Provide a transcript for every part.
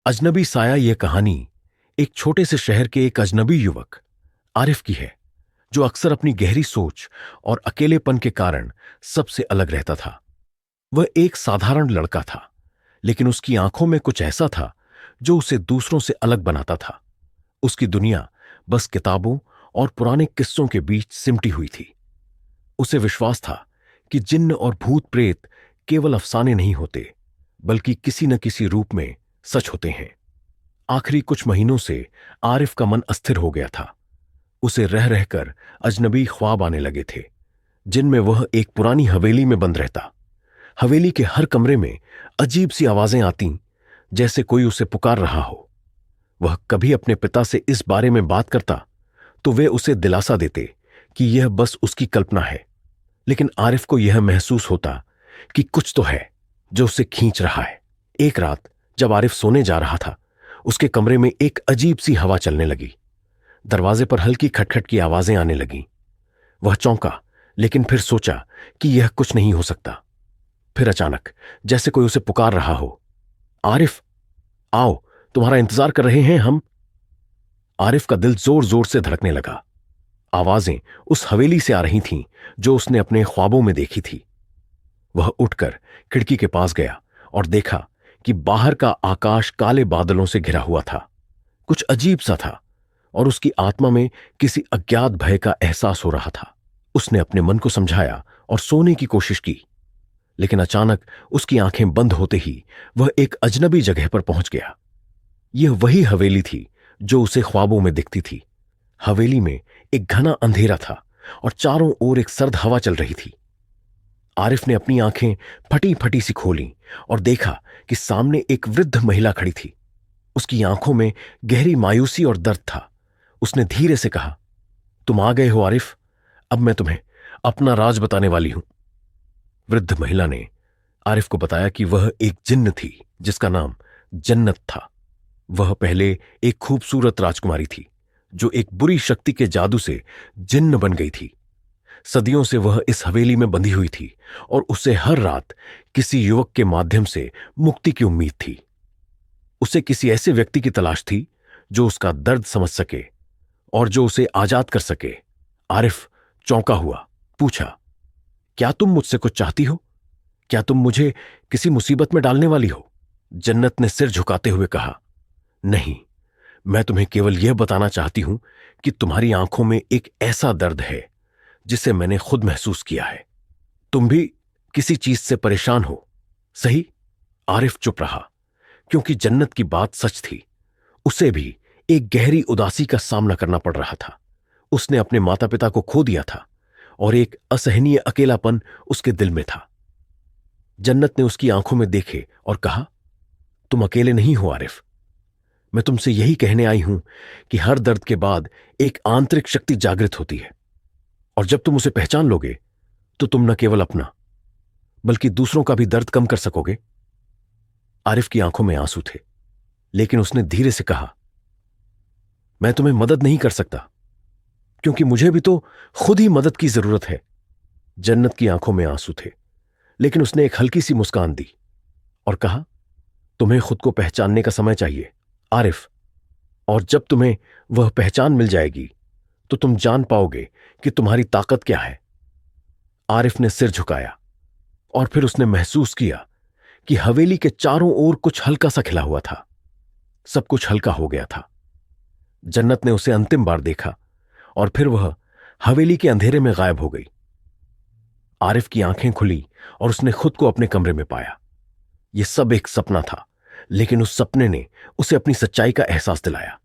अजनबी साया यह कहानी एक छोटे से शहर के एक अजनबी युवक आरिफ की है, जो अक्सर अपनी गहरी सोच और अकेलेपन के कारण सबसे अलग रहता था। वह एक साधारण लड़का था, लेकिन उसकी आंखों में कुछ ऐसा था जो उसे दूसरों से अलग बनाता था। उसकी दुनिया बस किताबों और पुराने किस्सों के बीच सिमटी हुई थी। उसे विश्वास था कि जिन्न और भूत प्रेत केवल अफसाने नहीं होते, बल्कि किसी न किसी रूप में सच होते हैं। आखिरी कुछ महीनों से आरिफ का मन अस्थिर हो गया था। उसे रह रहकर अजनबी ख्वाब आने लगे थे, जिनमें वह एक पुरानी हवेली में बंद रहता। हवेली के हर कमरे में अजीब सी आवाजें आती, जैसे कोई उसे पुकार रहा हो। वह कभी अपने पिता से इस बारे में बात करता तो वे उसे दिलासा देते कि यह बस उसकी कल्पना है, लेकिन आरिफ को यह महसूस होता कि कुछ तो है जो उसे खींच रहा है। एक रात जब आरिफ सोने जा रहा था, उसके कमरे में एक अजीब सी हवा चलने लगी। दरवाजे पर हल्की खटखट की आवाजें आने लगीं। वह चौंका, लेकिन फिर सोचा कि यह कुछ नहीं हो सकता। फिर अचानक जैसे कोई उसे पुकार रहा हो, आरिफ, आओ, तुम्हारा इंतजार कर रहे हैं हम। आरिफ का दिल जोर जोर से धड़कने लगा। आवाजें उस हवेली से आ रही थीं जो उसने अपने ख्वाबों में देखी थी। वह उठकर खिड़की के पास गया और देखा कि बाहर का आकाश काले बादलों से घिरा हुआ था। कुछ अजीब सा था और उसकी आत्मा में किसी अज्ञात भय का एहसास हो रहा था। उसने अपने मन को समझाया और सोने की कोशिश की, लेकिन अचानक उसकी आंखें बंद होते ही वह एक अजनबी जगह पर पहुंच गया। यह वही हवेली थी जो उसे ख्वाबों में दिखती थी। हवेली में एक घना अंधेरा था और चारों ओर एक सर्द हवा चल रही थी। आरिफ ने अपनी आंखें फटी फटी सी खोलीं और देखा कि सामने एक वृद्ध महिला खड़ी थी। उसकी आंखों में गहरी मायूसी और दर्द था। उसने धीरे से कहा, तुम आ गए हो आरिफ, अब मैं तुम्हें अपना राज बताने वाली हूं। वृद्ध महिला ने आरिफ को बताया कि वह एक जिन्न थी जिसका नाम जन्नत था। वह पहले एक खूबसूरत राजकुमारी थी जो एक बुरी शक्ति के जादू से जिन्न बन गई थी। सदियों से वह इस हवेली में बंधी हुई थी और उसे हर रात किसी युवक के माध्यम से मुक्ति की उम्मीद थी। उसे किसी ऐसे व्यक्ति की तलाश थी जो उसका दर्द समझ सके और जो उसे आजाद कर सके। आरिफ चौंका हुआ, पूछा, क्या तुम मुझसे कुछ चाहती हो? क्या तुम मुझे किसी मुसीबत में डालने वाली हो? जन्नत ने सिर झुकाते हुए कहा, नहीं, मैं तुम्हें केवल यह बताना चाहती हूं कि तुम्हारी आंखों में एक ऐसा दर्द है जिसे मैंने खुद महसूस किया है। तुम भी किसी चीज से परेशान हो, सही? आरिफ चुप रहा, क्योंकि जन्नत की बात सच थी। उसे भी एक गहरी उदासी का सामना करना पड़ रहा था। उसने अपने माता पिता को खो दिया था और एक असहनीय अकेलापन उसके दिल में था। जन्नत ने उसकी आंखों में देखे और कहा, तुम अकेले नहीं हो आरिफ। मैं तुमसे यही कहने आई हूं कि हर दर्द के बाद एक आंतरिक शक्ति जागृत होती है, और जब तुम उसे पहचान लोगे तो तुम न केवल अपना बल्कि दूसरों का भी दर्द कम कर सकोगे। आरिफ की आंखों में आंसू थे, लेकिन उसने धीरे से कहा, मैं तुम्हें मदद नहीं कर सकता, क्योंकि मुझे भी तो खुद ही मदद की जरूरत है। जन्नत की आंखों में आंसू थे, लेकिन उसने एक हल्की सी मुस्कान दी और कहा, तुम्हें खुद को पहचानने का समय चाहिए आरिफ, और जब तुम्हें वह पहचान मिल जाएगी तो तुम जान पाओगे कि तुम्हारी ताकत क्या है। आरिफ ने सिर झुकाया और फिर उसने महसूस किया कि हवेली के चारों ओर कुछ हल्का सा खिला हुआ था। सब कुछ हल्का हो गया था। जन्नत ने उसे अंतिम बार देखा और फिर वह हवेली के अंधेरे में गायब हो गई। आरिफ की आंखें खुली और उसने खुद को अपने कमरे में पाया। यह सब एक सपना था, लेकिन उस सपने ने उसे अपनी सच्चाई का एहसास दिलाया।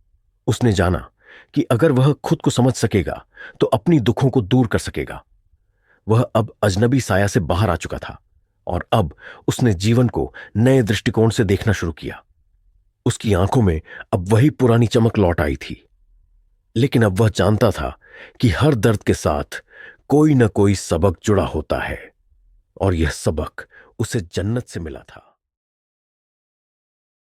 उसने जाना कि अगर वह खुद को समझ सकेगा तो अपनी दुखों को दूर कर सकेगा। वह अब अजनबी साया से बाहर आ चुका था और अब उसने जीवन को नए दृष्टिकोण से देखना शुरू किया। उसकी आंखों में अब वही पुरानी चमक लौट आई थी, लेकिन अब वह जानता था कि हर दर्द के साथ कोई न कोई सबक जुड़ा होता है, और यह सबक उसे जन्नत से मिला था।